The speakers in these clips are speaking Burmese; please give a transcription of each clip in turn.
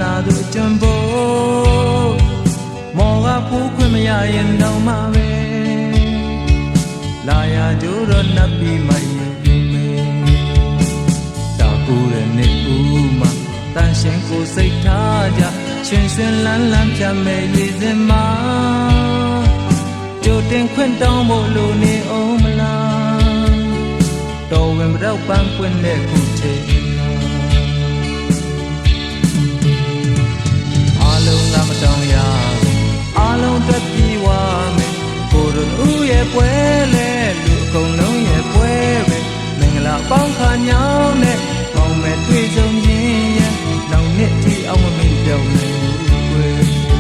လာသူအကျွန်းဘိုးမော်ကဖူးခွင့်မရရင်တော့မှပဲလာရကြိုးတော့နှပ်ပြီးမှယူမေတာကူတဲ့နေ့ဦးမှာတန်ရှင်ကိုစိတ်ထားကြရွှင်ရွှင်လန်းလန်းပြမဲ့ရည်စင်မှာကြိုတင်ခွင့်တောင်းဖို့လိုနေအောင်မလားတော်ဝင်မတော့ပန်းပွင့်တဲ့ခုချိန်အားလုံးကမတောင်းရအားလုံးတက်ပြီးဝါမယ်ကိုယ်တို့ဦးရဲ့ပွဲလဲလူအကုန်လုံးရဲ့ပွဲပဲမင်္ဂလာပေါင်းခါညောင်းနဲ့ပေါင်းမဲ့တွေ့ဆုံခြင်းရဲ့နောက်နှစ်ထိအောင်မမေ့ပြောင်းနိုင်ဘူးကွယ်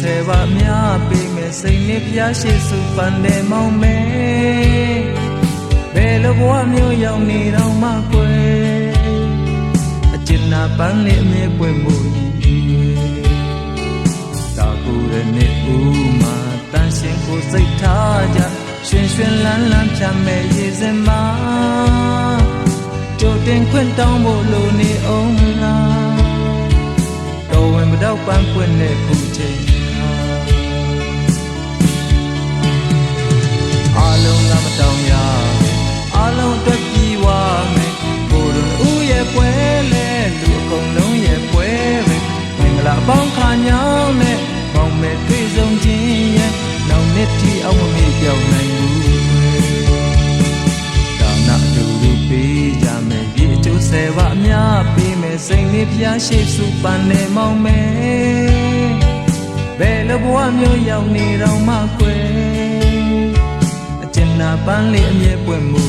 ဆယ်ပါများပေးမယ်စိတ်နဲ့ဖျားရှိစုပန်တယ်မောင်းမယ်ဘယ်လိုဘဝမျိုးရောက်နေတော့မှကွယ်အကျဉ်းနာပန်းလေးအမြဲပွင့်ဖို့တာကူတဲ့နေ့ဦးမှာတန်ရှင်ကိုစိတ်ထားကြရွှင်ရွှင်လန်းလန်းဖြတ်မဲ့ရည်စင်မှာကြိုတင်ခွင့်တောင်းဖို့လိုနေအောင်မလားတော်ဝင်မတော့ပန်းပွင့်တဲ့ခုချိန်အားလုံးကမတောင်းရအားလုံးအတွက်ပြီးဝါမယ်ကိုယ်တို့ဦးရဲ့ပွဲလဲလူအကုန်လုံးရဲ့ပွဲပဲမင်္ဂလာပေါင်းခါညောင်းနဲ့ပေါင်းမဲ့တွေ့ဆုံခြင်းရဲ့နောက်နှစ်ထိအောင်မမေ့ပြောင်းနိုင်ဘူးဒါနတူတူပေးကြမယ်ဒီအကျိုးဆယ်ပါအများပေးမယ်စိတ်လေးဖျားရှိစုပန်နေမောင်းမယ်ဘယ်လိုဘဝမျိုးရောက်နေတော့မှကွယ်နာပန်းလေးအမြဲပွင့်မှု